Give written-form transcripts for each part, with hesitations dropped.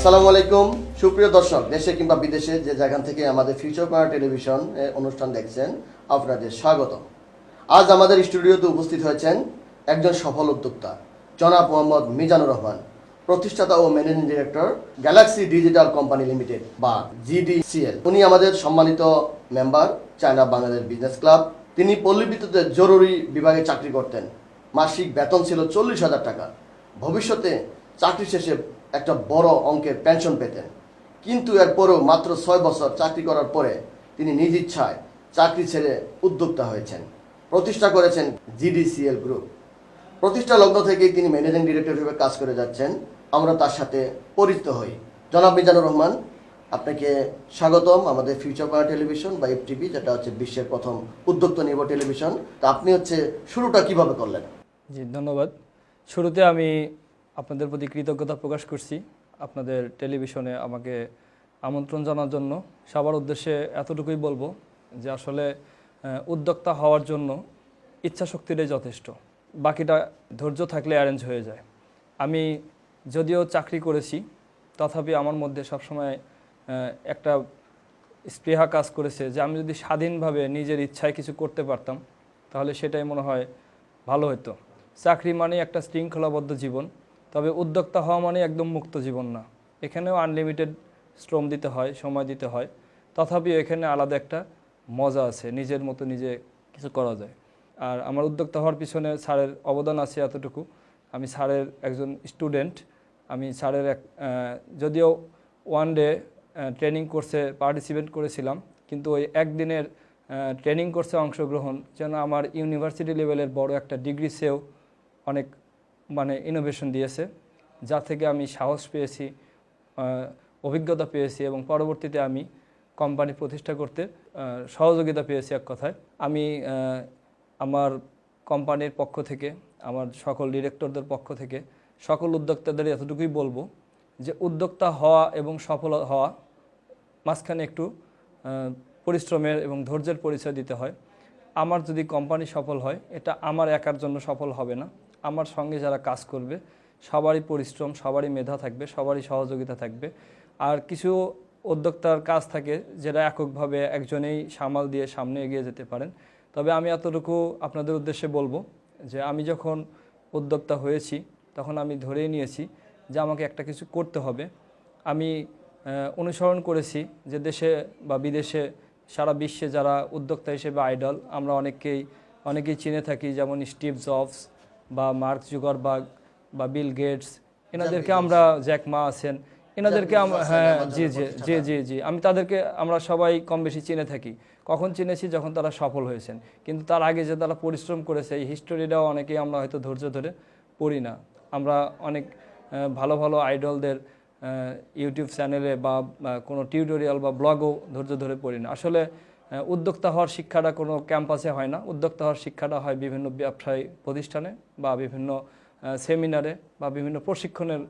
আসসালামু আলাইকুম সুপ্রিয় দর্শক, দেশে কিংবা বিদেশে যে জায়গা থেকে আমাদের ফিউচার কর্নার টেলিভিশন অনুষ্ঠান দেখছেন, আপনাদের স্বাগত। আজ আমাদের স্টুডিওতে উপস্থিত হয়েছেন একজন সফল উদ্যোক্তা, জনাব মোহাম্মদ মিজানুর রহমান, প্রতিষ্ঠাতা ও managing director galaxy digital company limited বা জিডিসিএল। উনি আমাদের সম্মানিত member China Bangladesh business club. তিনি পল্লী বিদ্যুতের জরুরি বিভাগে চাকরি করতেন। মাসিক বেতন ছিল 40,000 টাকা। ভবিষ্যতে চাকরি শেষে একটা বড় অঙ্কের পেনশন পেতেন, কিন্তু এরপরেও মাত্র 6 বছর চাকরি করার পরে তিনি নিজ ইচ্ছায় চাকরি ছেড়ে উদ্যোক্তা হয়েছেন, প্রতিষ্ঠা করেছেন জিডিসিএল গ্রুপ। প্রতিষ্ঠা লগ্ন থেকেই তিনি ম্যানেজিং ডিরেক্টর হিসেবে কাজ করে যাচ্ছেন। আমরা তার সাথে পরিচিত হই। জনাব মিজানুর রহমান, আপনাকে স্বাগতম আমাদের ফিউচার কর্নার টেলিভিশন বা এফটিভি, যেটা হচ্ছে বিশ্বের প্রথম উদ্যোক্তা নির্ভর টেলিভিশন। তা আপনি শুরুটা কিভাবে করলেন? জি, ধন্যবাদ। শুরুতে আমি আপনাদের প্রতি কৃতজ্ঞতা প্রকাশ করছি আপনাদের টেলিভিশনে আমাকে আমন্ত্রণ জানার জন্য। সবার উদ্দেশ্যে এতটুকুই বলবো যে আসলে উদ্যোক্তা হওয়ার জন্য ইচ্ছা শক্তিটাই যথেষ্ট, বাকিটা ধৈর্য থাকলে অ্যারেঞ্জ হয়ে যায়। আমি যদিও চাকরি করেছি, তথাপি আমার মধ্যে সবসময় একটা স্পৃহা কাজ করেছে যে আমি যদি স্বাধীনভাবে নিজের ইচ্ছায় কিছু করতে পারতাম তাহলে সেটাই মনে হয় ভালো হতো। চাকরি মানে একটা শৃঙ্খলাবদ্ধ জীবন, তবে উদ্যোক্তা হওয়া মানে একদম মুক্ত জীবন না। এখানেও আনলিমিটেড শ্রম দিতে হয়, সময় দিতে হয়, তথাপিও এখানে আলাদা একটা মজা আছে, নিজের মতো নিজে কিছু করা যায়। আর আমার উদ্যোক্তা হওয়ার পিছনে স্যারের অবদান আছে এতটুকু। আমি স্যারের একজন স্টুডেন্ট। আমি স্যারের যদিও ওয়ান ডে ট্রেনিং কোর্সে পার্টিসিপেট করেছিলাম, কিন্তু ওই একদিনের ট্রেনিং কোর্সে অংশগ্রহণ যেন আমার ইউনিভার্সিটি লেভেলের বড় একটা ডিগ্রি চেয়েও অনেক ইনোভেশন দিয়েছে, যা থেকে আমি সাহস পেয়েছি, অভিজ্ঞতা পেয়েছি এবং পরবর্তীতে আমি কোম্পানি প্রতিষ্ঠা করতে সহযোগিতা পেয়েছি। এক কথায় আমি আমার কোম্পানির পক্ষ থেকে, আমার সকল ডিরেক্টরদের পক্ষ থেকে সকল উদ্যোক্তাদের এতটুকুই বলবো যে উদ্যোক্তা হওয়া এবং সফল হওয়া মাঝখানে একটু পরিশ্রমের এবং ধৈর্যের পরিচয় দিতে হয়। আমার যদি কোম্পানি সফল হয়, এটা আমার একার জন্য সফল হবে না, আমার সঙ্গে যারা কাজ করবে সবারই পরিশ্রম, সবারই মেধা থাকবে, সবারই সহযোগিতা থাকবে। আর কিছু উদ্যোক্তার কাজ থাকে যেটা এককভাবে একজনেই সামাল দিয়ে সামনে এগিয়ে যেতে পারেন। তবে আমি এতটুকু আপনাদের উদ্দেশ্যে বলবো যে আমি যখন উদ্যোক্তা হয়েছি তখন আমি ধরেই নিয়েছি যে আমাকে একটা কিছু করতে হবে। আমি অনুসরণ করেছি যে দেশে বা বিদেশে সারা বিশ্বে যারা উদ্যোক্তা হিসেবে আইডল, আমরা অনেকেই চিনে থাকি, যেমন স্টিভ জবস বা মার্ক জুকারবার্গ বা বিল গেটস, এনাদেরকে আমরা, জ্যাক মা আছেন, এনাদেরকে আমরা, হ্যাঁ জি জি জি জি জি আমি তাদেরকে আমরা সবাই কম বেশি চিনে থাকি। কখন চিনেছি? যখন তারা সফল হয়েছেন। কিন্তু তার আগে যে তারা পরিশ্রম করেছে, এই হিস্টোরিটাও অনেকেই আমরা হয়তো ধৈর্য ধরে পড়ি না। আমরা অনেক ভালো ভালো আইডলদের ইউটিউব চ্যানেলে বা কোনো টিউটোরিয়াল বা ব্লগও ধৈর্য ধরে পড়ি না। আসলে উদ্যোক্তা হওয়ার শিক্ষাটা কোনো ক্যাম্পাসে হয় না। উদ্যোক্তা হওয়ার শিক্ষাটা হয় বিভিন্ন ব্যবসায়ী প্রতিষ্ঠানে বা বিভিন্ন সেমিনারে বা বিভিন্ন প্রশিক্ষণের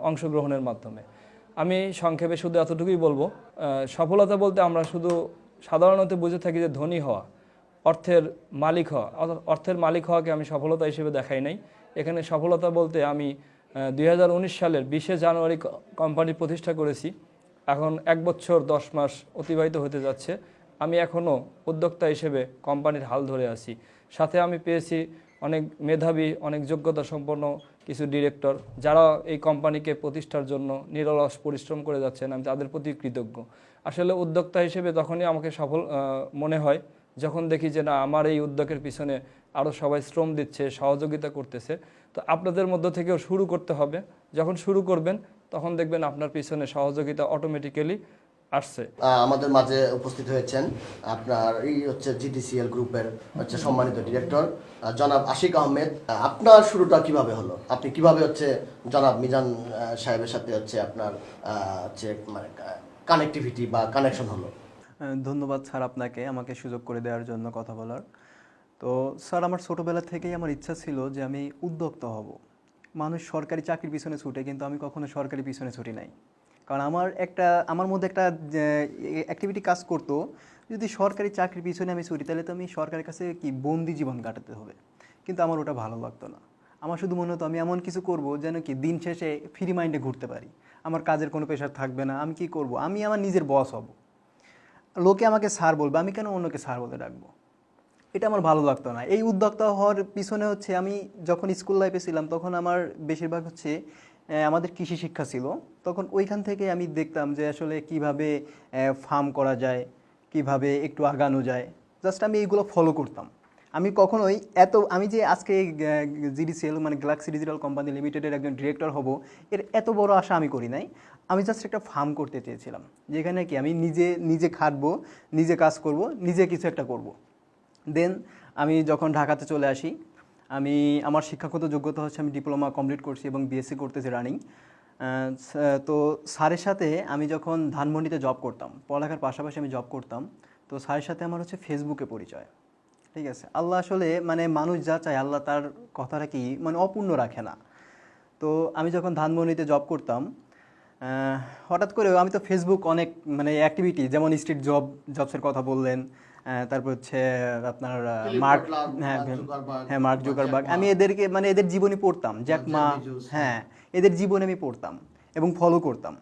অংশগ্রহণের মাধ্যমে। আমি সংক্ষেপে শুধু এতটুকুই বলবো, সফলতা বলতে আমরা শুধু সাধারণত বুঝে থাকি যে ধনী হওয়া, অর্থের মালিক হওয়া। অর্থের মালিক হওয়াকে আমি সফলতা হিসেবে দেখাই নাই। এখানে সফলতা বলতে আমি 2019 সালের 20শে জানুয়ারি কোম্পানি প্রতিষ্ঠা করেছি। এখন 1 বছর 10 মাস অতিবাহিত হতে যাচ্ছে। আমি এখনও উদ্যোক্তা হিসেবে কোম্পানির হাল ধরে আছি। সাথে আমি পেয়েছি অনেক মেধাবী, অনেক যোগ্যতা সম্পন্ন কিছু ডিরেক্টর, যারা এই কোম্পানিকে প্রতিষ্ঠার জন্য নিরলস পরিশ্রম করে যাচ্ছেন। আমি তাদের প্রতি কৃতজ্ঞ। আসলে উদ্যোক্তা হিসেবে তখনই আমাকে সফল মনে হয় যখন দেখি যে না, আমার এই উদ্যোগের পিছনে আরও সবাই শ্রম দিচ্ছে, সহযোগিতা করতেছে। তো আপনাদের মধ্য থেকেও শুরু করতে হবে। যখন শুরু করবেন তখন দেখবেন আপনার পিছনে সহযোগিতা অটোমেটিক্যালি আসছে। আমাদের মাঝে উপস্থিত হয়েছেন আপনার জিডিসিএল গ্রুপের সম্মানিত ডিরেক্টর জনাব আশিক আহমেদ। আপনার শুরুটা কিভাবে হলো? আপনি কিভাবে জনাব মিজান সাহেবের সাথে আপনার কানেক্টিভিটি বা কানেকশন হলো? ধন্যবাদ স্যার আপনাকে আমাকে সুযোগ করে দেওয়ার জন্য কথা বলার। তো স্যার, আমার ছোটোবেলা থেকেই আমার ইচ্ছা ছিল যে আমি উদ্যোক্তা হব। মানুষ সরকারি চাকরির পিছনে ছুটে, কিন্তু আমি কখনো সরকারি পিছনে ছুটি নাই। কারণ আমার মধ্যে একটা অ্যাক্টিভিটি কাজ করতো, যদি সরকারি চাকরির পিছনে আমি ছুটি তাহলে তো আমি সরকারের কাছে বন্দি জীবন কাটাতে হবে। কিন্তু আমার ওটা ভালো লাগতো না। আমার শুধু মনে হতো আমি এমন কিছু করব যেন দিন শেষে ফ্রি মাইন্ডে ঘুরতে পারি। আমার কাজের কোনো প্রেশার থাকবে না, আমি কি করব, আমি আমার নিজের বস হব, লোকে আমাকে স্যার বলবে, আমি কেন অন্যকে স্যার বলে ডাকবো, এটা আমার ভালো লাগতো না। এই উদ্যোক্তা হওয়ার পিছনে হচ্ছে আমি যখন স্কুল লাইফে ছিলাম তখন আমার বেশিরভাগ হচ্ছে আমাদের কৃষি শিক্ষা ছিল, তখন ওইখান থেকে আমি দেখতাম যে আসলে কিভাবে ফার্ম করা যায়, কিভাবে একটু আগানো যায়, জাস্ট আমি এইগুলো ফলো করতাম। আমি কখনোই আমি যে আজকে জিডিসিএল মানে গ্যালাক্সি ডিজিটাল কোম্পানি লিমিটেডের একজন ডিরেক্টর হব, এর এত বড় আশা আমি করি নাই। আমি জাস্ট একটা ফার্ম করতে চেয়েছিলাম, যেখানে কি আমি নিজে নিজে খাটবো, নিজে কাজ করব, নিজে কিছু একটা করব। দেন আমি যখন ঢাকাতে চলে আসি, আমার শিক্ষাগত যোগ্যতা হচ্ছে আমি ডিপ্লোমা কমপ্লিট করছি এবং বিএসসি করতেছি রানিং। তো স্যারের সাথে আমি যখন ধানমন্ডিতে জব করতাম, পড়ালেখার পাশাপাশি আমি জব করতাম, তো স্যারের সাথে আমার হচ্ছে ফেসবুকে পরিচয়। ঠিক আছে, আল্লাহ আসলে মানে মানুষ যা চায় আল্লাহ তার কথাটা কি মানে অপূর্ণ রাখে না। তো আমি যখন ধানমন্ডিতে জব করতাম, হঠাৎ করে আমি তো ফেসবুক অনেক মানে অ্যাক্টিভিটি, যেমন স্ট্রিট জবসের কথা বললেন, তারপর হচ্ছে আপনার মার্ক, মার্ক জুকারবার্গ, আমি এদেরকে মানে এদের জীবনী পড়তাম, জ্যাক মা, হ্যাঁ এদের জীবনী আমি পড়তাম এবং ফলো করতাম।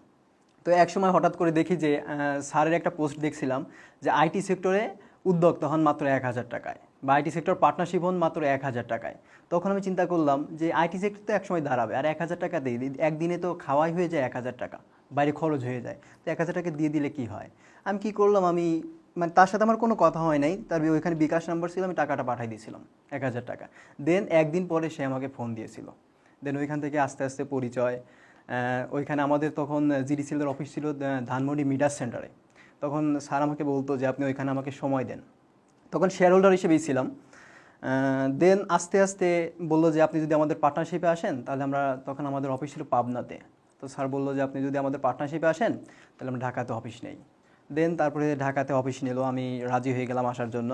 তো এক সময় হঠাৎ করে দেখি যে স্যারের একটা পোস্ট দেখছিলাম যে আইটি সেক্টরে উদ্যোক্তা হন মাত্র 1,000 টাকায়, বা আইটি সেক্টর পার্টনারশিপ হন মাত্র 1,000 টাকায়। তখন আমি চিন্তা করলাম যে আইটি সেক্টর তো একসময় দাঁড়াবে, আর 1,000 টাকা দিয়ে একদিনে তো খাওয়াই হয়ে যায় 1,000 টাকা, বাইরে খরচ হয়ে যায়, তো 1,000 টাকা দিয়ে দিলে কি হয়। আমি কি করলাম, আমি মানে তার সাথে আমার কোনো কথা হয় নাই, তার ওইখানে বিকাশ নাম্বার ছিল, আমি টাকাটা পাঠাই দিয়েছিলাম 1,000 টাকা। দেন একদিন পরে সে আমাকে ফোন দিয়েছিল। দেন ওইখান থেকে আস্তে আস্তে পরিচয়। ওইখানে আমাদের তখন জিডিসিএলের অফিস ছিল ধানমন্ডি মিডাস সেন্টারে। তখন স্যার আমাকে বলতো যে আপনি ওইখানে আমাকে সময় দেন, তখন শেয়ার হোল্ডার হিসেবেই ছিলাম। দেন আস্তে আস্তে বললো যে আপনি যদি আমাদের পার্টনারশিপে আসেন তাহলে তখন আমাদের অফিস ছিল পাবনাতে, তো স্যার বললো যে আপনি যদি আমাদের পার্টনারশিপে আসেন তাহলে আমরা ঢাকাতে অফিস নেই। দেন তারপরে ঢাকাতে অফিস নিল, আমি রাজি হয়ে গেলাম আসার জন্য।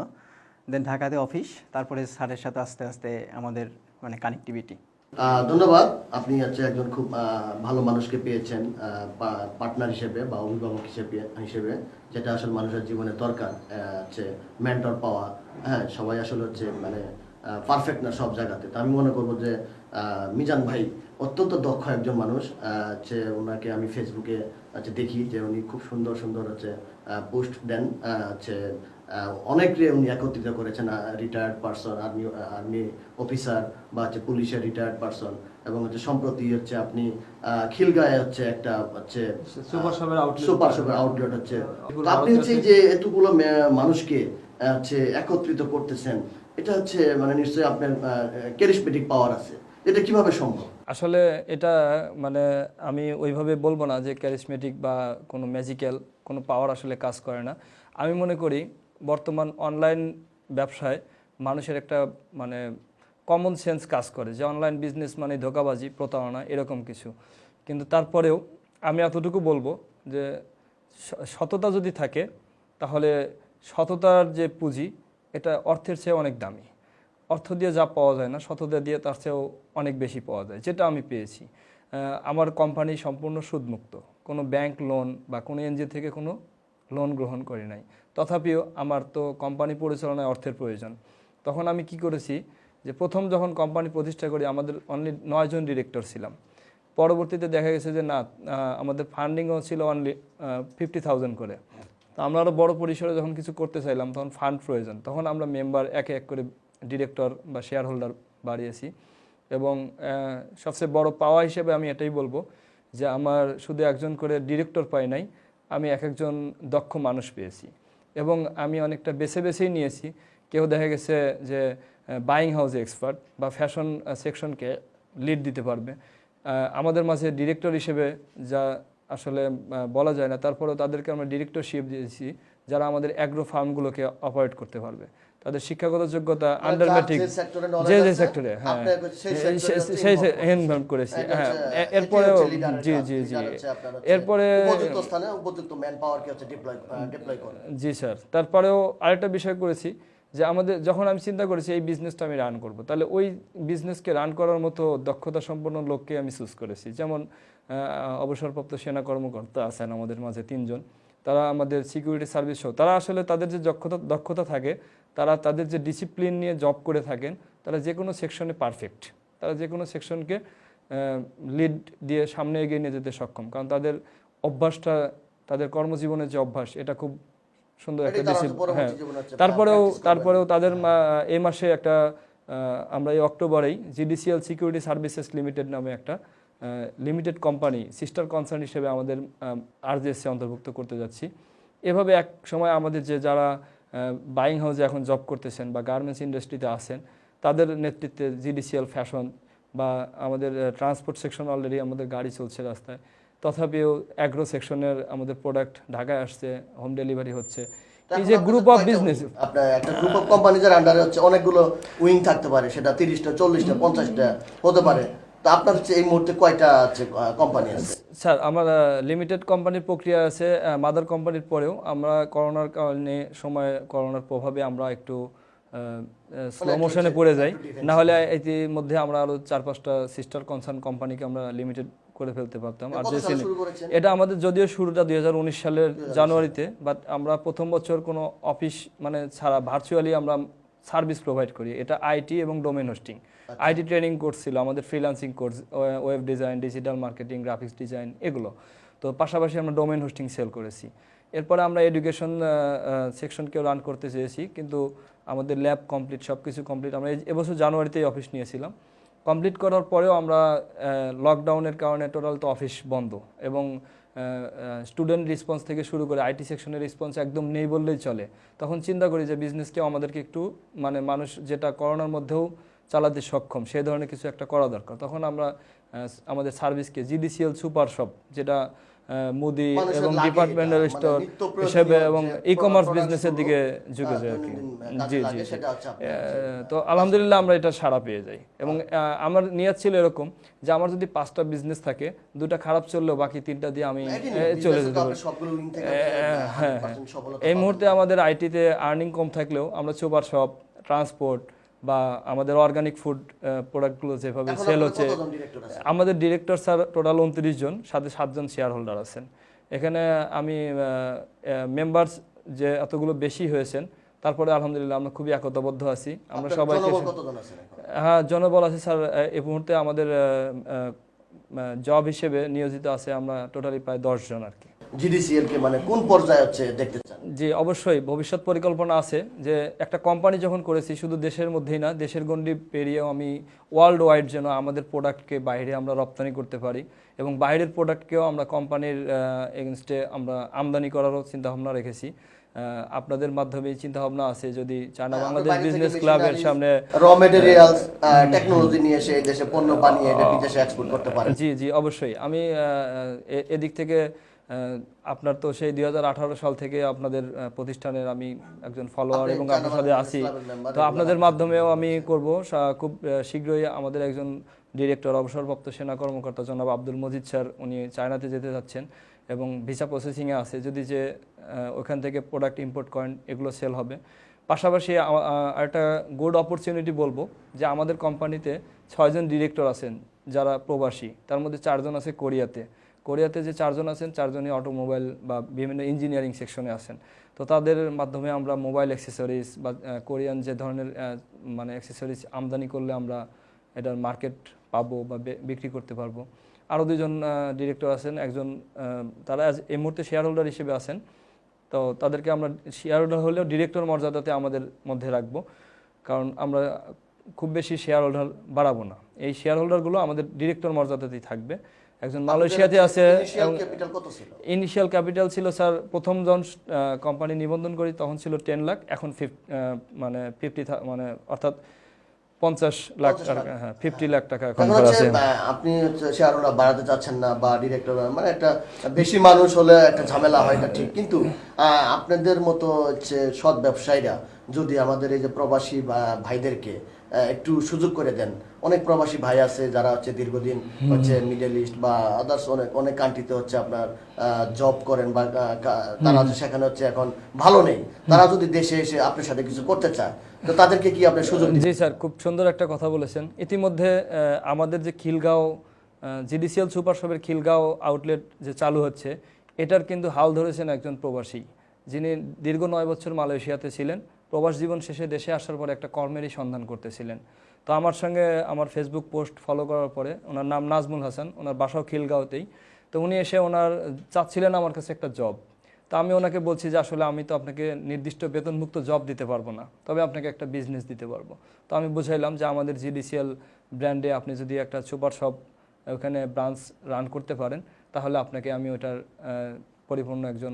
দেন ঢাকাতে অফিস, তারপরে স্যারের সাথে আস্তে আস্তে আমাদের মানে কানেক্টিভিটি। ধন্যবাদ। আপনি হচ্ছে একজন খুব ভালো মানুষকে পেয়েছেন পার্টনার হিসেবে বা অভিভাবক হিসেবে, যেটা আসলে মানুষের জীবনে দরকার, হচ্ছে মেন্টর পাওয়া। হ্যাঁ, সবাই আসলে হচ্ছে মানে পারফেক্ট না সব জায়গাতে। তো আমি মনে করবো যে মিজান ভাই অত্যন্ত দক্ষ একজন মানুষ। হচ্ছে ওনাকে আমি ফেসবুকে হচ্ছে দেখি যে উনি খুব সুন্দর সুন্দর হচ্ছে পোস্ট দেন, হচ্ছে অনেকরে উনি একত্রিত করেছেন, রিটায়ার্ড পারসন, আর্মি অফিসার বা হচ্ছে পুলিশের রিটায়ার্ড পারসন, এবং হচ্ছে সম্প্রতি হচ্ছে আপনি খিলগাঁয়ে হচ্ছে একটা হচ্ছে সুপার শপের আউটলেট হচ্ছে। তো আপনি হচ্ছে যে এতগুলো মানুষকে হচ্ছে একত্রিত করতেছেন, এটা হচ্ছে মানে নিশ্চয়ই আপনার ক্যারিসমেটিক পাওয়ার আছে, এটা কিভাবে সম্ভব? আসলে এটা মানে আমি ওইভাবে বলবো না যে ক্যারিসমেটিক বা কোনো ম্যাজিক্যাল কোনো পাওয়ার আসলে কাজ করে না। আমি মনে করি বর্তমান অনলাইন ব্যবসায় মানুষের একটা মানে কমন সেন্স কাজ করে যে অনলাইন বিজনেস মানে ধোঁকাবাজি, প্রতারণা, এরকম কিছু। কিন্তু তারপরেও আমি এতটুকু বলবো যে সততা যদি থাকে তাহলে সততার যে পুঁজি এটা অর্থের চেয়ে অনেক দামি। অর্থ দিয়ে যা পাওয়া যায় না, সততা দিয়ে তার চেয়েও অনেক বেশি পাওয়া যায়, যেটা আমি পেয়েছি। আমার কোম্পানি সম্পূর্ণ সুদমুক্ত, কোনো ব্যাংক লোন বা কোনো এনজিও থেকে কোনো লোন গ্রহণ করি নাই। তথাপিও আমার তো কোম্পানি পরিচালনায় অর্থের প্রয়োজন। তখন আমি কি করেছি যে প্রথম যখন কোম্পানি প্রতিষ্ঠা করি আমাদের অনলি 9 জন ডিরেক্টর ছিলাম। পরবর্তীতে দেখা গেছে যে না, আমাদের ফান্ডিংও ছিল অনলি 50,000 করে। তো আমরা আরও বড় পরিসরে যখন কিছু করতে চাইলাম তখন ফান্ড প্রয়োজন, তখন আমরা মেম্বার এক এক করে ডিরেক্টর বা শেয়ার হোল্ডার বাড়িয়েছি। এবং সবচেয়ে বড় পাওয়া হিসেবে আমি এটাই বলবো যে আমার শুধু একজন করে ডিরেক্টর পাই নাই, আমি এক একজন দক্ষ মানুষ পেয়েছি। এবং আমি অনেকটা বেছে বেছেই নিয়েছি। কেউ দেখা গেছে যে বাইং হাউসে এক্সপার্ট বা ফ্যাশন সেকশনকে লিড দিতে পারবে। আমাদের মাঝে ডিরেক্টর হিসেবে যা আসলে বলা যায় না, তারপরেও তাদেরকে আমরা ডিরেক্টরশিপ দিয়েছি যারা আমাদের অ্যাগ্রো ফার্মগুলোকে অপারেট করতে পারবে। তাদের শিক্ষাগত যোগ্যতা আন্ডার ম্যাট্রিক যে সেক্টরে, হ্যাঁ সেই হেল্প করেছি। হ্যাঁ, এরপরেও জি জি জি এরপরে জি স্যার। তারপরেও আরেকটা বিষয় করেছি যে আমাদের যখন আমি চিন্তা করেছি এই বিজনেসটা আমি রান করব, তাহলে ওই বিজনেসকে রান করার মতো দক্ষতা সম্পন্ন লোককে আমি চুজ করেছি। যেমন অবসরপ্রাপ্ত সেনা কর্মকর্তা আছেন আমাদের মাঝে 3 জন, তারা আমাদের সিকিউরিটি সার্ভিস সহ তারা আসলে তাদের যে দক্ষতা থাকে, তারা তাদের যে ডিসিপ্লিন নিয়ে জব করে থাকেন, তারা যে কোনো সেকশনে পারফেক্ট, তারা যে কোনো সেকশনকে লিড দিয়ে সামনে এগিয়ে নিয়ে যেতে সক্ষম, কারণ তাদের অভ্যাসটা, তাদের কর্মজীবনের যে অভ্যাস, এটা খুব সুন্দর একটা এটাই তারা হচ্ছে ডিসিপ্লিন। পরবর্তী হ্যাঁ, জীবনে হচ্ছে তারপরেও তাদের এই মাসে একটা আমরা এই অক্টোবরেই জিডিসিএল সিকিউরিটি সার্ভিসেস লিমিটেড নামে একটা লিমিটেড কোম্পানি সিস্টার কনসার্ন হিসেবে আমাদের আরজেএসে অন্তর্ভুক্ত করতে যাচ্ছি। এভাবে এক সময় আমাদের যে যারা বাইং হাউসে এখন জব করতেছেন বা গার্মেন্টস ইন্ডাস্ট্রিতে আছেন, তাদের নেতৃত্বে জিডিসিএল ফ্যাশন বা আমাদের ট্রান্সপোর্ট সেকশন, অলরেডি আমাদের গাড়ি চলছে রাস্তায়, তথাপিও অ্যাগ্রো সেকশনের আমাদের প্রোডাক্ট ঢাকায় আসছে, হোম ডেলিভারি হচ্ছে। এই যে গ্রুপ অফ বিজনেস, আপনার একটা গ্রুপ অফ কোম্পানিজের আন্ডারে হচ্ছে অনেকগুলো উইং থাকতে পারে, সেটা 30টা 40টা 50টা হতে পারে। তো আপনার হচ্ছে এই মুহূর্তে কয়টা আছে কোম্পানি আছে? স্যার আমার লিমিটেড কোম্পানির প্রক্রিয়া আছে, মাদার কোম্পানির পরেও আমরা করোনার কারণে করোনার প্রভাবে আমরা একটু স্লো মোশনে পড়ে যাই, না হলে ইতিমধ্যে আমরা আরো 4-5টা সিস্টার কনসার্ন কোম্পানিকে আমরা লিমিটেড করে ফেলতে পারতাম। আর যে এটা আমাদের যদিও শুরুটা 2019 সালের জানুয়ারিতে, বাট আমরা প্রথম বছর কোনো অফিস মানে ছাড়া ভার্চুয়ালি আমরা সার্ভিস প্রোভাইড করি। এটা আইটি এবং domain hosting, IT training course ছিল আমাদের, freelancing course, web design, digital marketing, graphics design, এগুলো। তো পাশাপাশি আমরা ডোমেন হোস্টিং সেল করেছি। এরপরে আমরা এডুকেশন সেকশনকেও রান করতে চেয়েছি, কিন্তু আমাদের ল্যাব কমপ্লিট, সব কিছু কমপ্লিট। আমরা এবছর জানুয়ারিতেই অফিস নিয়েছিলাম। কমপ্লিট করার পরেও আমরা লকডাউনের কারণে টোটাল তো অফিস বন্ধ, এবং স্টুডেন্ট রেসপন্স থেকে শুরু করে আইটি সেকশনের রেসপন্স একদম নেই বললেই চলে। তখন চিন্তা করি যে বিজনেসটাও আমাদেরকে একটু মানে মানুষ যেটা করোনার মধ্যেও চালাতে সক্ষম, সেই ধরনের কিছু একটা করা দরকার। তখন আমরা আমাদের সার্ভিসকে জিডিসিএল সুপার শপ, যেটা মুদি এবং ডিপার্টমেন্টাল স্টোর হিসেবে এবং ই কমার্স বিজনেসের দিকে ঝুঁকে যায় আর কি। জি জি। তো আলহামদুলিল্লাহ আমরা এটা সাড়া পেয়ে যাই, এবং আমার নিয়ত ছিল এরকম যে আমার যদি 5টা বিজনেস থাকে, 2টা খারাপ চললেও বাকি 3টা দিয়ে আমি চলে যেতে পারি। হ্যাঁ, এই মুহূর্তে আমাদের আইটিতে আর্নিং কম থাকলেও আমরা সুপার শপ, ট্রান্সপোর্ট বা আমাদের অর্গানিক ফুড প্রোডাক্টগুলো যেভাবে সেল হচ্ছে, আমাদের ডিরেক্টর স্যার টোটাল 29 জন, সাথে 7 জন শেয়ার হোল্ডার আছেন। এখানে আমি মেম্বার্স যে এতগুলো বেশি হয়েছেন, তারপরে আলহামদুলিল্লাহ আমরা খুবই একতাবদ্ধ আছি। আমরা সবাইকে, হ্যাঁ জনবল আছে স্যার এই মুহূর্তে আমাদের জব হিসেবে নিয়োজিত আছে আমরা টোটালি প্রায় 10 জন আর কি। জিডিসিএল কে মানে কোন পর্যায়ে হচ্ছে দেখতে চান? জি অবশ্যই ভবিষ্যৎ পরিকল্পনা আছে, যে একটা কোম্পানি যখন করেছি শুধু দেশের মধ্যেই না, দেশের গণ্ডি পেরিয়েও আমি ওয়ার্ল্ড ওয়াইড যেন আমাদের প্রোডাক্টকে বাইরে আমরা রপ্তানি করতে পারি, এবং বাইরের প্রোডাক্টকেও আমরা কোম্পানির এগেনস্টে আমরা আমদানি করারও চিন্তাভাবনা রেখেছি। আপনাদের মাধ্যমে চিন্তা ভাবনা আছে, যদি চায়না বাংলাদেশ বিজনেস ক্লাবের সামনে র মেটেরিয়ালস টেকনোলজি নিয়ে এসে দেশে পণ্য বানিয়ে এটা বিদেশে এক্সপোর্ট করতে পারে। জি জি অবশ্যই। আমি এদিক থেকে আপনার তো সেই 2018 সাল থেকে আপনাদের প্রতিষ্ঠানের আমি একজন ফলোয়ার এবং আপনার সাথে আছি, তো আপনাদের মাধ্যমেও আমি করব। খুব শীঘ্রই আমাদের একজন ডিরেক্টর, অবসরপ্রাপ্ত সেনা কর্মকর্তা জনাব আব্দুল মজিদ স্যার, উনি চায়নাতে যেতে যাচ্ছেন এবং ভিসা প্রসেসিংয়ে আছে। যদি যে ওখান থেকে প্রোডাক্ট ইম্পোর্ট করেন, এগুলো সেল হবে। পাশাপাশি একটা গুড অপরচুনিটি বলবো যে আমাদের কোম্পানিতে 6 জন ডিরেক্টর আছেন যারা প্রবাসী, তার মধ্যে 4 জন আছে কোরিয়াতে যে 4 জন আছেন, 4 জনই অটোমোবাইল বা বিভিন্ন ইঞ্জিনিয়ারিং সেকশনে আছেন। তো তাদের মাধ্যমে আমরা মোবাইল অ্যাক্সেসরিজ বা কোরিয়ান যে ধরনের মানে অ্যাক্সেসরিজ আমদানি করলে আমরা এটার মার্কেট পাবো বা বিক্রি করতে পারবো। আরও 2 জন ডিরেক্টর আছেন, একজন তারা এই মুহূর্তে শেয়ার হোল্ডার হিসেবে আছেন। তো তাদেরকে আমরা শেয়ার হোল্ডার হলেও ডিরেক্টর মর্যাদাতে আমাদের মধ্যে রাখবো, কারণ আমরা খুব বেশি শেয়ার হোল্ডার বাড়াবো না। এই শেয়ার হোল্ডারগুলো আমাদের ডিরেক্টর মর্যাদাতেই থাকবে। একজন মালয়েশিয়াতে আছে। ইনিশিয়াল ক্যাপিটাল ছিল স্যার, প্রথম জন কোম্পানি নিবন্ধন করি তখন ছিল 10 লাখ, এখন 50 মানে অর্থাৎ 50 লাখ টাকা, হ্যাঁ 50 লাখ টাকা এখন আছে। আপনি শেয়ার হোল্ডার বাড়াতে চাচ্ছেন না বা ডিরেক্টর, মানে একটা বেশি মানুষ হলে একটা ঝামেলা হয়, এটা ঠিক। কিন্তু আপনাদের মতো হচ্ছে সৎ ব্যবসায়ীরা যদি আমাদের এই যে প্রবাসী বা ভাইদেরকে একটু সুযোগ করে দেন, অনেক প্রবাসী ভাই আছে যারা হচ্ছে দীর্ঘদিন হচ্ছে মিডল ইস্ট বা আদার্স অনেক কান্ট্রিতে হচ্ছে আপনার জব করেন বা তারা হচ্ছে সেখানে হচ্ছে এখন ভালো নেই, তারা যদি দেশে এসে আপনার সাথে কিছু করতে চায়, তো তাদেরকে কি আপনি সুযোগ? জি স্যার, খুব সুন্দর একটা কথা বলেছেন। ইতিমধ্যে আমাদের যে খিলগাঁও জিডিসিএল সুপার শপের খিলগাঁও আউটলেট যে চালু হচ্ছে, এটার কিন্তু হাল ধরেছেন একজন প্রবাসী, যিনি দীর্ঘ 9 বছর মালয়েশিয়াতে ছিলেন। প্রবাস জীবন শেষে দেশে আসার পরে একটা কর্মেরই সন্ধান করতেছিলেন। তো আমার সঙ্গে আমার ফেসবুক পোস্ট ফলো করার পরে, ওনার নাম নাজমুল হাসান, ওনার বাসাও খিলগাঁওতেই, তো উনি এসে ওনার চাচ্ছিলেন আমার কাছে একটা জব। তো আমি ওনাকে বলছি যে আসলে আমি তো আপনাকে নির্দিষ্ট বেতনভুক্ত জব দিতে পারবো না, তবে আপনাকে একটা বিজনেস দিতে পারবো। তো আমি বুঝাইলাম যে আমাদের জিডিসিএল ব্র্যান্ডে আপনি যদি একটা সুপার শপ ওখানে ব্রাঞ্চ রান করতে পারেন, তাহলে আপনাকে আমি ওটার পরিপূর্ণ একজন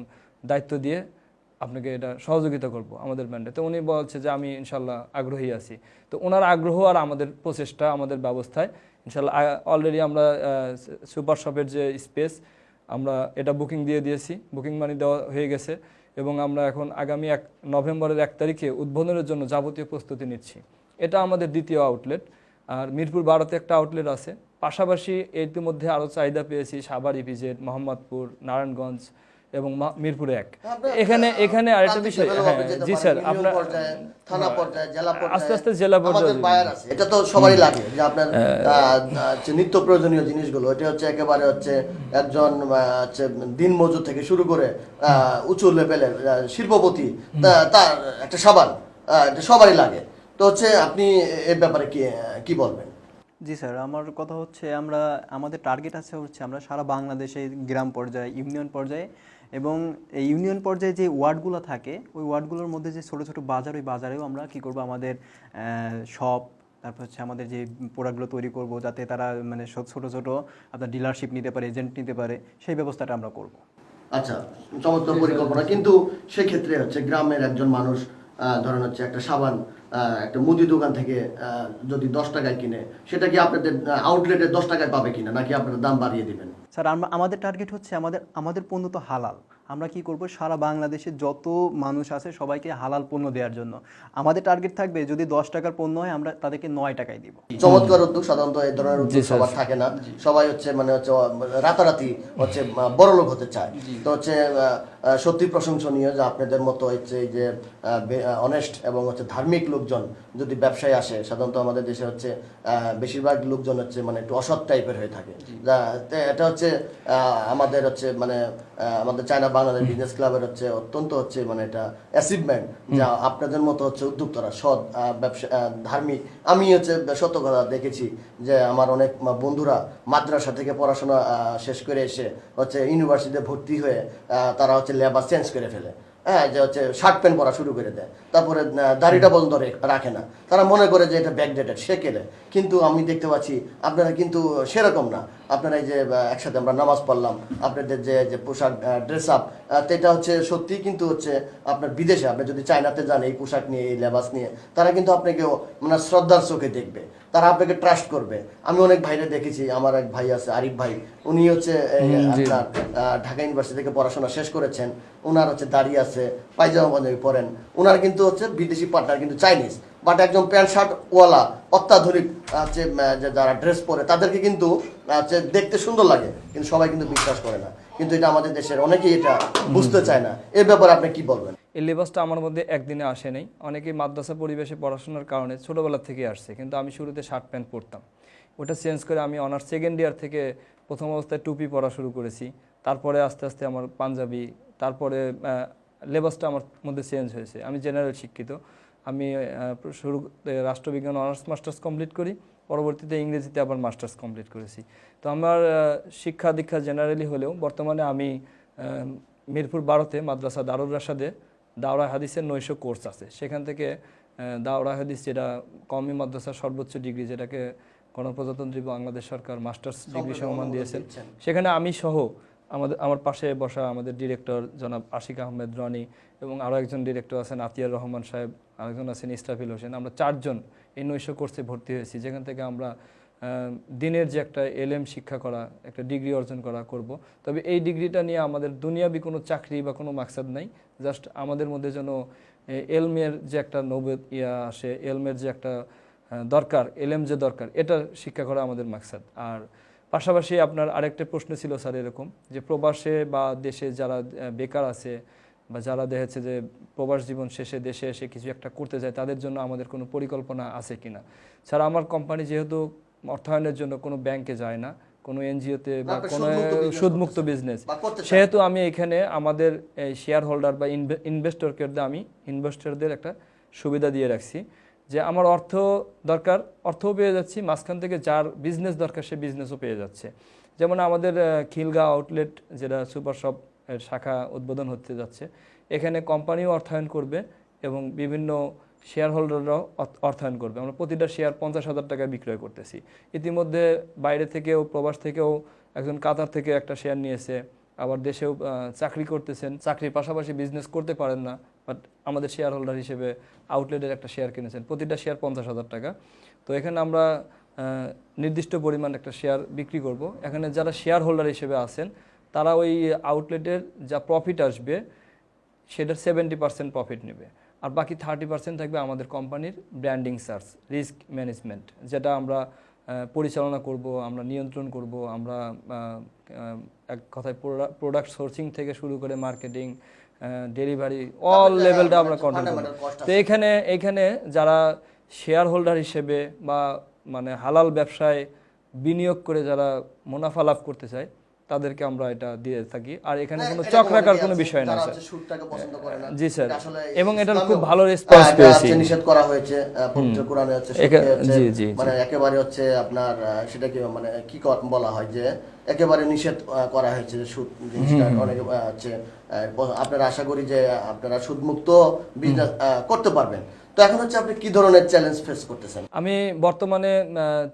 দায়িত্ব দিয়ে আপনাকে এটা সহযোগিতা করব আমাদের ব্র্যান্ডে। তো উনি বলছে যে আমি ইনশাল্লাহ আগ্রহী আছি। তো ওনার আগ্রহ আর আমাদের প্রচেষ্টা, আমাদের ব্যবস্থায় ইনশাল্লাহ অলরেডি আমরা সুপার শপের যে স্পেস, আমরা এটা বুকিং দিয়ে দিয়েছি, বুকিং মানি দেওয়া হয়ে গেছে, এবং আমরা এখন আগামী নভেম্বরের 1 তারিখে উদ্বোধনের জন্য যাবতীয় প্রস্তুতি নিচ্ছি। এটা আমাদের দ্বিতীয় আউটলেট। আর মিরপুর 12-তে একটা আউটলেট আছে। পাশাপাশি ইতিমধ্যে আরও চাহিদা পেয়েছি সাভার ইপিজেড, মোহাম্মদপুর, নারায়ণগঞ্জ এবং মিরপুর 1। এখানে আরেকটা বিষয়, হ্যাঁ জি স্যার, আপনার থানা পর্যায়ে, জেলা পর্যায়ে, আস্তে আস্তে জেলা পর্যায়ে বায়ার আছে। এটা তো সবারই লাগে যে আপনার নিত্য প্রয়োজনীয় জিনিসগুলো, এটা হচ্ছে একেবারে হচ্ছে একজন হচ্ছে দিনমজুর থেকে শুরু করে উঁচু লেভেলের শিল্পপতি, তার একটা সাবান, এটা সবারই লাগে। তো হচ্ছে আপনি এর ব্যাপারে কি বলবেন? জি স্যার, আমার কথা হচ্ছে আমাদের টার্গেট আছে হচ্ছে আমরা সারা বাংলাদেশে গ্রাম পর্যায়ে, ইউনিয়ন পর্যায়ে, এবং এই ইউনিয়ন পর্যায়ে যে ওয়ার্ডগুলো থাকে ওই ওয়ার্ডগুলোর মধ্যে যে ছোটো ছোটো বাজার, ওই বাজারেও আমরা কী করবো, আমাদের শপ, তারপর হচ্ছে আমাদের যে প্রোডাক্টগুলো তৈরি করব যাতে তারা মানে ছোটো ছোটো আপনার ডিলারশিপ নিতে পারে, এজেন্ট নিতে পারে, সেই ব্যবস্থাটা আমরা করব। আচ্ছা, চমৎকার পরিকল্পনা। কিন্তু সেক্ষেত্রে হচ্ছে গ্রামের একজন মানুষ ধরেন হচ্ছে একটা সাবান একটা মুদি দোকান থেকে যদি 10 টাকায় কিনে, সেটা কি আপনাদের আউটলেটে 10 টাকায় পাবে কিনা, নাকি আপনারা দাম বাড়িয়ে দিবেন? স্যার, আমাদের টার্গেট হচ্ছে আমাদের পণ্য তো হালাল। আমরা কি করব, সারা বাংলাদেশে যত মানুষ আছে সবাইকে হালাল পণ্য দেওয়ার জন্য আমাদের টার্গেট থাকবে। যদি 10 টাকার পণ্য হয় আমরা তাদেরকে 9 টাকায় দিব। চমৎকার উদ্যোগ। সাধারণত এই ধরনের উদ্যোগ সবার থাকে না, সবাই হচ্ছে মানে হচ্ছে রাতারাতি হচ্ছে বড় লোক হতে চায়। তো হচ্ছে সত্যি প্রশংসনীয় যে আপনাদের মতো হচ্ছে এই যে অনেস্ট এবং হচ্ছে ধার্মিক লোকজন যদি ব্যবসায় আসে। সাধারণত আমাদের দেশে হচ্ছে বেশিরভাগ লোকজন হচ্ছে মানে একটু অসৎ টাইপের হয়ে থাকে। এটা হচ্ছে আমাদের হচ্ছে মানে আমাদের চায়না বাংলাদেশ বিজনেস ক্লাবের হচ্ছে অত্যন্ত হচ্ছে মানে এটা অ্যাচিভমেন্ট, যা আপনাদের মতো হচ্ছে উদ্যোক্তারা সৎ ব্যবসা ধার্মিক। আমি হচ্ছে সত্য কথা দেখেছি যে আমার অনেক বন্ধুরা মাদ্রাসা থেকে পড়াশোনা শেষ করে এসে হচ্ছে ইউনিভার্সিটিতে ভর্তি হয়ে তারা হচ্ছে লেবার চেঞ্জ করে ফেলে। হ্যাঁ, যে হচ্ছে শার্ট প্যান্ট পরা শুরু করে দেয়, তারপরে দাড়িটা পর্যন্ত রাখে না। তারা মনে করে যে এটা ব্যাকডেটেড, সেকেলে। কিন্তু আমি দেখতে পাচ্ছি আপনারা কিন্তু সেরকম না। আপনারা এই যে একসাথে আমরা নামাজ পড়লাম, আপনাদের যে পোশাক ড্রেস আপ, এটা হচ্ছে সত্যি কিন্তু হচ্ছে আপনার বিদেশে আপনি যদি চায়নাতে যান এই পোশাক নিয়ে, এই লেবাস নিয়ে, তারা কিন্তু আপনাকে মানে শ্রদ্ধার চোখে দেখবে, তারা আপনাকে ট্রাস্ট করবে। আমি অনেক ভাইরে দেখেছি, আমার এক ভাই আছে আরিফ ভাই, উনি হচ্ছে আপনার ঢাকা ইউনিভার্সিটি থেকে পড়াশোনা শেষ করেছেন। ওনার হচ্ছে দাড়ি আছে, পায়জামা পাঞ্জাবি পরেন। ওনার কিন্তু হচ্ছে বিদেশি পার্টনার কিন্তু চাইনিজ, বাট একজন প্যান্ট শার্ট ওয়ালা অত্যাধুনিক হচ্ছে যারা ড্রেস পরে তাদেরকে কিন্তু হচ্ছে দেখতে সুন্দর লাগে, কিন্তু সবাই কিন্তু বিশ্বাস করে না। কিন্তু এটা আমাদের দেশের অনেকেই এটা বুঝতে চায় না। এ ব্যাপারে আপনি কি বলবেন? এই লেবাসটা আমার মধ্যে একদিনে আসে নাই। অনেকেই মাদ্রাসা পরিবেশে পড়াশোনার কারণে ছোটোবেলা থেকে আসছে, কিন্তু আমি শুরুতে শার্ট প্যান্ট পরতাম। ওটা চেঞ্জ করে আমি অনার্স সেকেন্ড ইয়ার থেকে প্রথম অবস্থায় টুপি পরা শুরু করেছি, তারপরে আস্তে আস্তে আমার পাঞ্জাবি, তারপরে লেবাসটা আমার মধ্যে চেঞ্জ হয়েছে। আমি জেনারেল শিক্ষিত, আমি শুরুতে রাষ্ট্রবিজ্ঞান অনার্স মাস্টার্স কমপ্লিট করি, পরবর্তীতে ইংরেজিতে আবার মাস্টার্স কমপ্লিট করেছি। তো আমার শিক্ষা দীক্ষা জেনারেলি হলেও বর্তমানে আমি মিরপুর 12-তে মাদ্রাসা দারুল রাশাদে দাওরা হাদিসের 900 কোর্স আছে। সেখান থেকে দাওরা হাদিস, যেটা কওমি মাদ্রাসার সর্বোচ্চ ডিগ্রি, যেটাকে গণপ্রজাতন্ত্রী বাংলাদেশ সরকার মাস্টার্স ডিগ্রি সম্মান দিয়েছেন, সেখানে আমি সহ আমার পাশে বসা আমাদের ডিরেক্টর জনাব আশিক আহমেদ রনি এবং আরও একজন ডিরেক্টর আছেন আতিয়ার রহমান সাহেব, আরেকজন আছেন ইস্তাফিল হোসেন, আমরা 4 জন এই 900 কোর্সে ভর্তি হয়েছি, যেখান থেকে আমরা দিনের যে একটা এলএম শিক্ষা করা, একটা ডিগ্রি অর্জন করব। তবে এই ডিগ্রিটা নিয়ে আমাদের দুনিয়াবি কোনো চাকরি বা কোনো মাকসাদ নাই, জাস্ট আমাদের মধ্যে যেন এলমের যে একটা আসে, এলমের যে একটা দরকার, এলএম যে দরকার, এটা শিক্ষা করা আমাদের মাকসাদ। আর পাশাপাশি আপনার আরেকটা প্রশ্ন ছিল স্যার এরকম, যে প্রবাসে বা দেশে যারা বেকার আছে বা যারা দেখেছে যে প্রবাস জীবন শেষে দেশে এসে কিছু একটা করতে যায়, তাদের জন্য আমাদের কোনো পরিকল্পনা আছে কিনা। স্যার, আমার কোম্পানি যেহেতু অর্থায়নের জন্য কোনো ব্যাংকে যায় না, কোনো এনজিওতে বা কোনো সুদমুক্ত বিজনেস, সেহেতু আমি এখানে আমাদের শেয়ার হোল্ডার বা ইনভেস্টরদের একটা সুবিধা দিয়ে রাখছি যে আমার অর্থ দরকার, অর্থও পেয়ে যাচ্ছি, মাঝখান থেকে যার বিজনেস দরকার সে বিজনেসও পেয়ে যাচ্ছে। যেমন আমাদের খিলগাঁও আউটলেট যেটা সুপার শপ এর শাখা উদ্বোধন হতে যাচ্ছে, এখানে কোম্পানিও অর্থায়ন করবে এবং বিভিন্ন শেয়ার হোল্ডাররাও অর্থায়ন করবে। আমরা প্রতিটা শেয়ার 50,000 টাকায় বিক্রয় করতেছি। ইতিমধ্যে বাইরে থেকেও, প্রবাস থেকেও একজন কাতার থেকে একটা শেয়ার নিয়েছে, আবার দেশেও চাকরি করতেছেন, চাকরির পাশাপাশি বিজনেস করতে পারেন না, বাট আমাদের শেয়ার হোল্ডার হিসেবে আউটলেটের একটা শেয়ার কিনেছেন, প্রতিটা শেয়ার 50,000 টাকা। তো এখানে আমরা নির্দিষ্ট পরিমাণ একটা শেয়ার বিক্রি করব। এখানে যারা শেয়ার হোল্ডার হিসেবে আছেন তারা ওই আউটলেটের যা প্রফিট আসবে সেটার 70% প্রফিট নেবে, আর বাকি 30% থাকবে আমাদের কোম্পানির ব্র্যান্ডিং চার্জ, রিস্ক ম্যানেজমেন্ট, যেটা আমরা পরিচালনা করব, আমরা নিয়ন্ত্রণ করব। আমরা এক কথায় প্রোডাক্ট সোর্সিং থেকে শুরু করে মার্কেটিং, ডেলিভারি, অল লেভেলটা আমরা কন্ট্রোল করব। তো এখানে যারা শেয়ার হোল্ডার হিসেবে বা মানে হালাল ব্যবসায় বিনিয়োগ করে যারা মুনাফা লাভ করতে চায় তাদেরকে আমরা এটা দিয়ে থাকি। আর এখানে কোনো চক্রাকার কোনো বিষয় না স্যার। জি স্যার, এবং এটার খুব ভালো রেসপন্স পেয়েছি। নিষেধ করা হয়েছে পবিত্র কোরআনে হচ্ছে, জি জি, মানে একেবারে হচ্ছে আপনার সেটা কি মানে কি বলা হয় যে একেবারে নিষেধ করা হয়েছে যে সুদ জিনিসটা অনেক হচ্ছে। আপনারা আশা করি যে আপনারা সুদমুক্ত বিজনেস করতে পারবেন। তো এখন হচ্ছে আপনি কি ধরনের চ্যালেঞ্জ ফেস করতেছেন? আমি বর্তমানে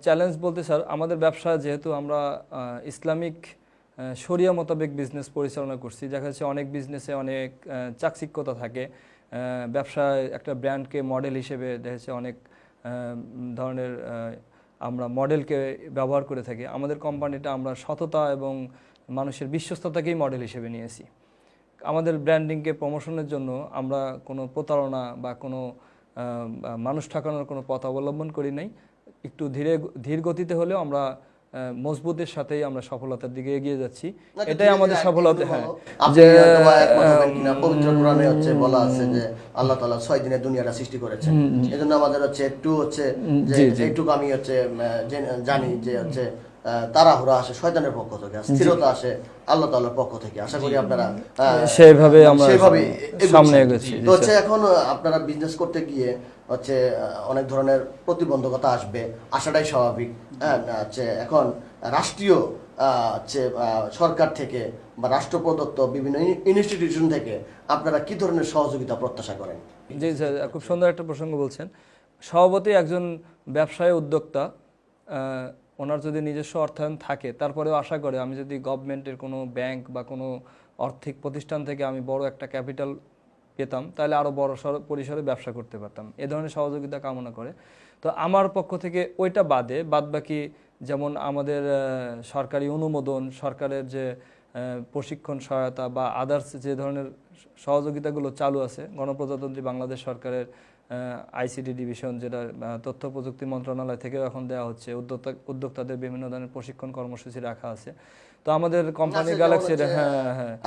চ্যালেঞ্জ বলতে স্যার, আমাদের ব্যবসা যেহেতু আমরা ইসলামিক শরিয়া মোতাবেক বিজনেস পরিচালনা করছি, দেখা যাচ্ছে অনেক বিজনেসে অনেক চাকচিক্যতা থাকে। ব্যবসায় একটা ব্র্যান্ডকে মডেল হিসেবে দেখা যাচ্ছে অনেক ধরনের আমরা মডেলকে ব্যবহার করে থাকি। আমাদের কোম্পানিটা আমরা সততা এবং মানুষের বিশ্বস্ততাকেই মডেল হিসেবে নিয়েছি। আমাদের ব্র্যান্ডিংকে প্রমোশনের জন্য আমরা কোনো প্রতারণা বা কোনো মানুষ ঠকানোর কোনো পথ অবলম্বন করি নাই। একটু ধীর গতিতে হলেও আমরা মজবুতের সাথেই আমরা সফলতার দিকে এগিয়ে যাচ্ছি, এটাই আমাদের সফলতা। হ্যাঁ, যে পবিত্র কোরআনে হচ্ছে বলা আছে যে আল্লাহ তাআলা 6 দিনে দুনিয়াটা সৃষ্টি করেছেন। এজন্য আমাদের হচ্ছে একটু হচ্ছে যে এইটুকু আমি হচ্ছে জানি যে হচ্ছে তাড়াহুড়া আসে শয়তানের পক্ষ থেকে, স্থিরতা আসে আল্লাহ তাআলার পক্ষ থেকে। আশা করি আপনারা সেইভাবে সামনে এগোচ্ছি। তো হচ্ছে এখন আপনারা বিজনেস করতে গিয়ে হচ্ছে অনেক ধরনের প্রতিবন্ধকতা আসবে, আসাটাই স্বাভাবিক। হচ্ছে এখন রাষ্ট্রীয় হচ্ছে সরকার থেকে বা রাষ্ট্র প্রদত্ত বিভিন্ন ইনস্টিটিউশন থেকে আপনারা কি ধরনের সহযোগিতা প্রত্যাশা করেন? জি স্যার, খুব সুন্দর একটা প্রসঙ্গ বলছেন। স্বভাবতই একজন ব্যবসায়ী উদ্যোক্তা ওনার যদি নিজস্ব অর্থায়ন থাকে, তারপরেও আশা করে আমি যদি গভর্নমেন্টের কোনো ব্যাংক বা কোনো আর্থিক প্রতিষ্ঠান থেকে আমি বড় একটা ক্যাপিটাল পেতাম, তাহলে আরও বড় পরিসরে ব্যবসা করতে পারতাম। এ ধরনের সহযোগিতা কামনা করে। তো আমার পক্ষ থেকে ওইটা বাদবাকি যেমন আমাদের সরকারি অনুমোদন, সরকারের যে প্রশিক্ষণ সহায়তা বা আদার্স যে ধরনের সহযোগিতাগুলো চালু আছে, গণপ্রজাতন্ত্রী বাংলাদেশ সরকারের আইসিটি ডিভিশন, যেটা তথ্য প্রযুক্তি মন্ত্রণালয় থেকেও এখন দেওয়া হচ্ছে, উদ্যোক্তাদের বিভিন্ন ধরনের প্রশিক্ষণ কর্মসূচি রাখা আছে। তো আমাদের কোম্পানি গ্যালাক্সির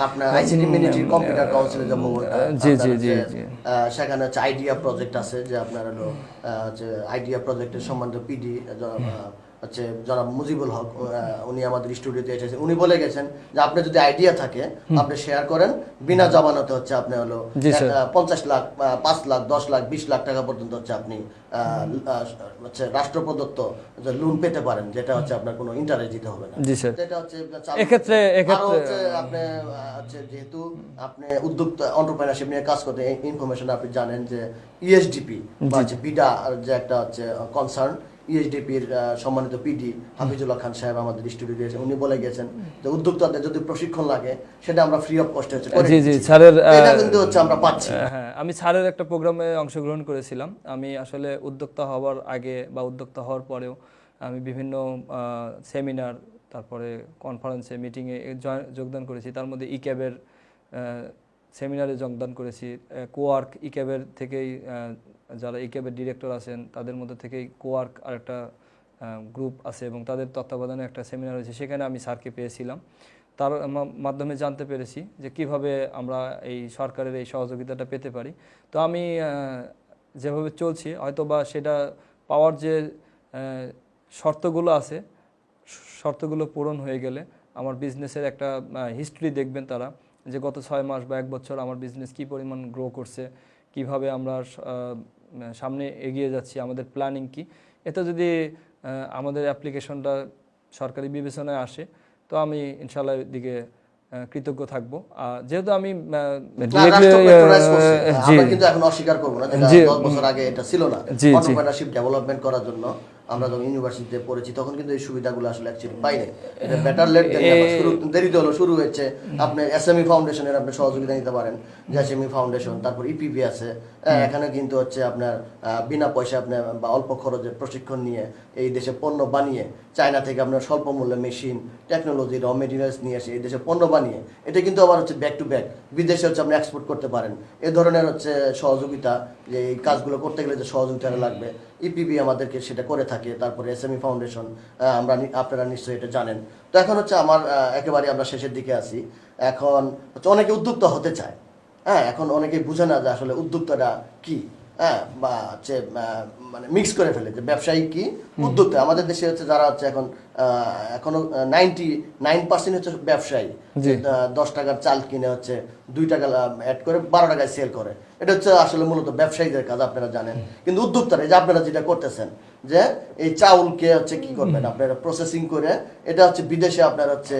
আপনার আইসিটি মিনিটি কম্পিউটার কাউন্সিলে যে জি জি জি জি, সেখানে হচ্ছে আইডিয়া প্রজেক্ট আছে, যে আপনার হলো হচ্ছে আইডিয়া প্রজেক্টের সম্বন্ধে পিডি হচ্ছে জনাব মুজিবুল হক, উনি আমাদের স্টুডিওতে এসেছেন। উনি বলে গেছেন যে আপনি যদি আইডিয়া থাকে আপনি শেয়ার করেন, বিনা জমানতে হচ্ছে আপনি হলো 50 লাখ, 5 লাখ, 10 লাখ, 20 লাখ টাকা পর্যন্ত হচ্ছে আপনি হচ্ছে রাষ্ট্র প্রদত্ত লোন পেতে পারেন, যেটা হচ্ছে আপনার কোনো ইন্টারেস্ট দিতে হবে না। জি স্যার, যেটা হচ্ছে এক্ষেত্রে হচ্ছে আপনি হচ্ছে যেহেতু আপনি উদ্যোক্তা এন্টারপ্রেনারশিপ নিয়ে কাজ করতে, ইনফরমেশন আপনি জানেন যে ইএসডিপি বা বিডা যে একটা হচ্ছে কনসার্ন, ইএসডিপির সম্মানিত পিডি হাফিজুল্লাহ খান সাহেব আমাদের স্টুডিওতে এসে উনি বলে গেছেন যে উদ্যোক্তাদের যদি প্রশিক্ষণ লাগে সেটা আমরা ফ্রি অফ কস্টে হচ্ছে জি জি স্যারের এটা কিন্তু হচ্ছে আমরা পাচ্ছি। হ্যাঁ, আমি স্যারের একটা প্রোগ্রামে অংশগ্রহণ করেছিলাম। আমি আসলে উদ্যোক্তা হওয়ার আগে বা উদ্যোক্তা হওয়ার পরেও আমি বিভিন্ন সেমিনার, তারপরে কনফারেন্সে, মিটিংয়ে যোগদান করেছি। তার মধ্যে ইক্যাবের সেমিনারে যোগদান করেছি। কোয়ার্ক ইক্যাবের থেকেই যারা ইক্যাবের ডিরেক্টর আছেন তাদের মধ্যে থেকেই কোয়ার্ক আর একটা গ্রুপ আছে এবং তাদের তত্ত্বাবধানে একটা সেমিনার হয়েছে, সেখানে আমি স্যারকে পেয়েছিলাম। তার মাধ্যমে জানতে পেরেছি যে কিভাবে আমরা এই সরকারের এই সহযোগিতাটা পেতে পারি। তো আমি যেভাবে চলছি, হয়তো বা সেটা পাওয়ার যে শর্তগুলো আছে, শর্তগুলো পূরণ হয়ে গেলে আমার বিজনেসের একটা হিস্ট্রি দেখবেন তারা, যে গত 6 মাস বা 1 বছর আমার বিজনেস কী পরিমাণ গ্রো করছে, কিভাবে আমরা সামনে এগিয়ে যাচ্ছি, আমাদের প্ল্যানিং কি, এটা যদি আমাদের অ্যাপ্লিকেশনটা সরকারি বিবেচনায় আসে তো আমি ইনশাল্লাহ দিকে কৃতজ্ঞ থাকবো। যেহেতু আমি আমরা কিন্তু এখন অস্বীকার করবো না, 10 বছর আগে এটা ছিল না। এন্টারপ্রেনারশিপ ডেভেলপমেন্ট করার জন্য আমরা যখন ইউনিভার্সিটিতে পড়েছি তখন কিন্তু এই সুবিধাগুলো আসলে অ্যাকচুয়ালি পাইনি। এটা বেটার লেট দেন নেভার, শুরু দেরিতে হলো, শুরু হয়েছে। আপনি এসএমই ফাউন্ডেশনের আপনি সহযোগিতা নিতে পারেন, যে এসএমই ফাউন্ডেশন, তারপর ইপিপি আছে, এখানে কিন্তু হচ্ছে আপনার বিনা পয়সা আপনি বা অল্প খরচে প্রশিক্ষণ নিয়ে এই দেশে পণ্য বানিয়ে, চায়না থেকে আপনার স্বল্প মূল্যে মেশিন, টেকনোলজি, র মেটেরিয়ালস নিয়ে এসে এই দেশে পণ্য বানিয়ে এটা কিন্তু আবার হচ্ছে ব্যাক টু ব্যাক বিদেশে হচ্ছে আপনি এক্সপোর্ট করতে পারেন। এ ধরনের হচ্ছে সহযোগিতা, যে এই কাজগুলো করতে গেলে যে সহযোগিতা লাগবে, ইপিবি আমাদেরকে সেটা করে থাকে। তারপরে এসএমই ফাউন্ডেশন, আপনারা নিশ্চয়ই এটা জানেন। তো এখন হচ্ছে আমার একেবারে আমরা শেষের দিকে আছি। এখন হচ্ছে অনেকে উদ্যোক্তা হতে চায়, এখন অনেকেই বুঝে না যে আসলে উদ্যোক্তাটা কি, বা হচ্ছে মানে মিক্স করে ফেলে যে ব্যবসায়ী কি, উদ্যোক্তা। আমাদের দেশে হচ্ছে যারা হচ্ছে এখনো 99% হচ্ছে ব্যবসায়ী, 10 টাকার চাল কিনে হচ্ছে 2 টাকা অ্যাড করে 12 টাকায় সেল করে। এটা হচ্ছে আসলে মূলত ব্যবসায়ীদের কাজ, আপনারা জানেন। কিন্তু উদ্যোক্তারা, যে আপনারা যেটা করতেছেন, যে এই চাউলকে হচ্ছে কি করবেন, আপনারা প্রসেসিং করে এটা হচ্ছে বিদেশে আপনারা হচ্ছে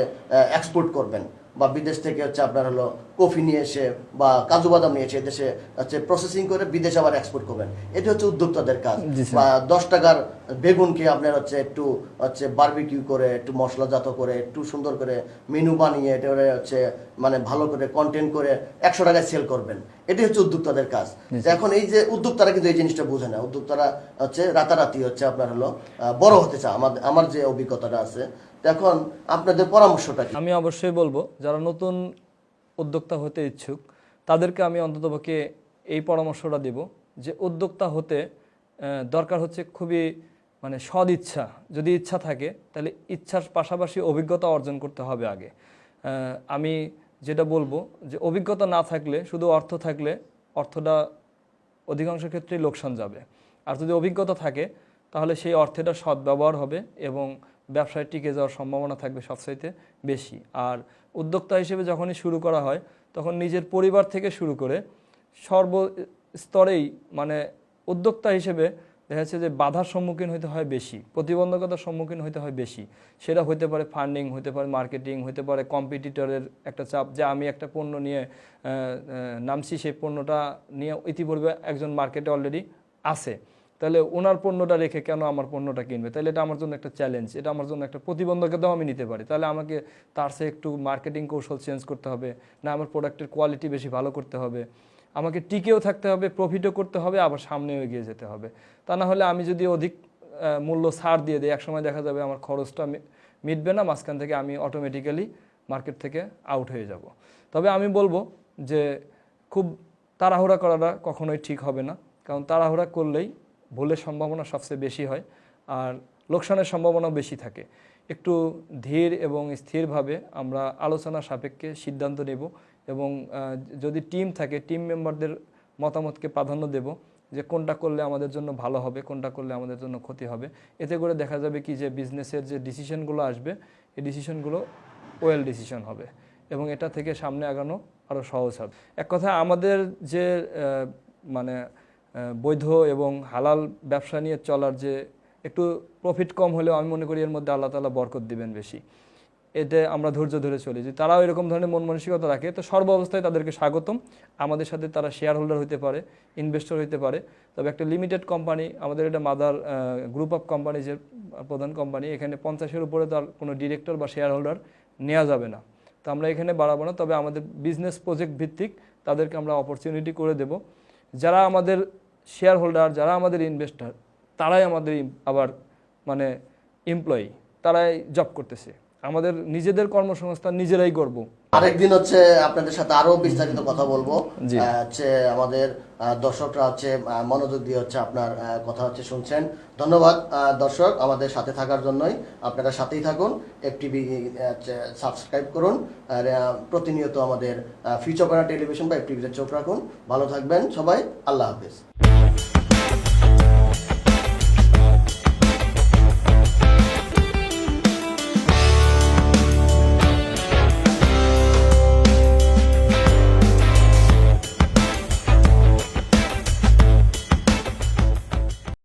এক্সপোর্ট করবেন, বা বিদেশ থেকে হচ্ছে আপনার হলো কফি নিয়ে এসে বা কাজু বাদাম নিয়ে এসে দেশে হচ্ছে প্রসেসিং করে বিদেশে আবার এক্সপোর্ট করবেন। এটা হচ্ছে উদ্যোক্তাদের কাজ। বা 10 টাকার বেগুনকে আপনার হচ্ছে একটু হচ্ছে বারবিকিউ করে, একটু মশলাজাত করে, একটু সুন্দর করে মেনু বানিয়ে, এটা হচ্ছে মানে ভালো করে কন্টেন্ট করে 100 টাকায় সেল করবেন। এটাই হচ্ছে উদ্যোক্তাদের কাজ। এখন এই যে উদ্যোক্তারা কিন্তু এই জিনিসটা বোঝে না। উদ্যোক্তারা হচ্ছে রাতারাতি হচ্ছে আপনার হলো বড় হতে চায়, আমার যে অভিজ্ঞতাটা আছে। এখন আপনাদের পরামর্শটা কি? আমি অবশ্যই বলবো, যারা নতুন উদ্যোক্তা হতে ইচ্ছুক তাদেরকে আমি অন্ততপক্ষে এই পরামর্শটা দেব যে উদ্যোক্তা হতে দরকার হচ্ছে খুবই মানে সদ ইচ্ছা। যদি ইচ্ছা থাকে তাহলে ইচ্ছার পাশাপাশি অভিজ্ঞতা অর্জন করতে হবে আগে। আমি যেটা বলবো যে অভিজ্ঞতা না থাকলে, শুধু অর্থ থাকলে অর্থটা অধিকাংশ ক্ষেত্রেই লোকসান যাবে। আর যদি অভিজ্ঞতা থাকে তাহলে সেই অর্থেটা সদ্ব্যবহার হবে এবং ব্যবসায় টিকে যাওয়ার সম্ভাবনা থাকবে সবচাইতে বেশি। আর উদ্যোক্তা হিসেবে যখনই শুরু করা হয় তখন নিজের পরিবার থেকে শুরু করে সর্বস্তরেই মানে উদ্যোক্তা হিসেবে দেখা যাচ্ছে যে বাধার সম্মুখীন হতে হয় বেশি, প্রতিবন্ধকতার সম্মুখীন হতে হয় বেশি। সেটা হতে পারে ফান্ডিং, হতে পারে মার্কেটিং, হতে পারে কম্পিটিটরের একটা চাপ, যে আমি একটা পণ্য নিয়ে নামছি, সেই পণ্যটা নিয়ে ইতিপূর্বে একজন মার্কেটে অলরেডি আছে, তাহলে ওনার পণ্যটা রেখে কেন আমার পণ্যটা কিনবে? তাহলে এটা আমার জন্য একটা চ্যালেঞ্জ, এটা আমার জন্য একটা প্রতিবন্ধকতাও আমি নিতে পারি। তাহলে আমাকে তার চেয়ে একটু মার্কেটিং কৌশল চেঞ্জ করতে হবে, না আমার প্রোডাক্টের কোয়ালিটি বেশি ভালো করতে হবে, আমাকে টিকেও থাকতে হবে, প্রফিটও করতে হবে, আবার সামনেও এগিয়ে যেতে হবে। তা না হলে আমি যদি অধিক মূল্য ছাড় দিয়ে দিই, একসময় দেখা যাবে আমার খরচটা মিটবে না, মাঝখান থেকে আমি অটোমেটিক্যালি মার্কেট থেকে আউট হয়ে যাব। তবে আমি বলবো যে খুব তাড়াহুড়া করাটা কখনোই ঠিক হবে না, কারণ তাড়াহুড়া করলেই ভুলের সম্ভাবনা সবচেয়ে বেশি হয় আর লোকসানের সম্ভাবনাও বেশি থাকে। একটু ধীর এবং স্থিরভাবে আমরা আলোচনা সাপেক্ষে সিদ্ধান্ত নেব এবং যদি টিম থাকে টিম মেম্বারদের মতামতকে প্রাধান্য দেব যে কোনটা করলে আমাদের জন্য ভালো হবে, কোনটা করলে আমাদের জন্য ক্ষতি হবে। এতে করে দেখা যাবে কি যে বিজনেসের যে ডিসিশনগুলো আসবে এই ডিসিশনগুলো ওয়েল ডিসিশন হবে এবং এটা থেকে সামনে আগানো আরও সহজ হবে। এক কথা আমাদের যে মানে বৈধ এবং হালাল ব্যবসা নিয়ে চলার যে একটু প্রফিট কম হলেও আমি মনে করি এর মধ্যে আল্লাহ তাআলা বরকত দিবেন বেশি। এতে আমরা ধৈর্য ধরে চলি। যদি তারাও এরকম ধরনের মন মানসিকতা রাখে তো সর্ব অবস্থায় তাদেরকে স্বাগতম। আমাদের সাথে তারা শেয়ার হোল্ডার হতে পারে, ইনভেস্টর হতে পারে। তবে একটা লিমিটেড কোম্পানি, আমাদের এটা মাদার গ্রুপ অফ কোম্পানিজের প্রধান কোম্পানি, এখানে 50-এর উপরে তার কোনো ডিরেক্টর বা শেয়ার হোল্ডার নেওয়া যাবে না। তো আমরা এখানে বাড়াবো না, তবে আমাদের বিজনেস প্রজেক্ট ভিত্তিক তাদেরকে আমরা অপরচুনিটি করে দেব। যারা আমাদের শেয়ার হোল্ডার, যারা আমাদের ইনভেস্টর, তারাই আমাদের আবার মানে এমপ্লয়ি, তারাই জব করতেছে। আমাদের নিজেদের কর্মসংস্থান নিজেরাই করব। আরেকদিন হচ্ছে আপনাদের সাথে আরো বিস্তারিত কথা বলবো। হচ্ছে আমাদের দর্শকরা হচ্ছে মনোযোগ দিয়ে হচ্ছে আপনার কথা হচ্ছে শুনছেন। ধন্যবাদ দর্শক, আমাদের সাথে থাকার জন্যই। আপনারা সাথেই থাকুন, FTV সাবস্ক্রাইব করুন, আর প্রতিনিয়ত আমাদের ফিউচার কর্নার টেলিভিশন বা FTV তে চোখ রাখুন। ভালো থাকবেন সবাই, আল্লাহ হাফেজ।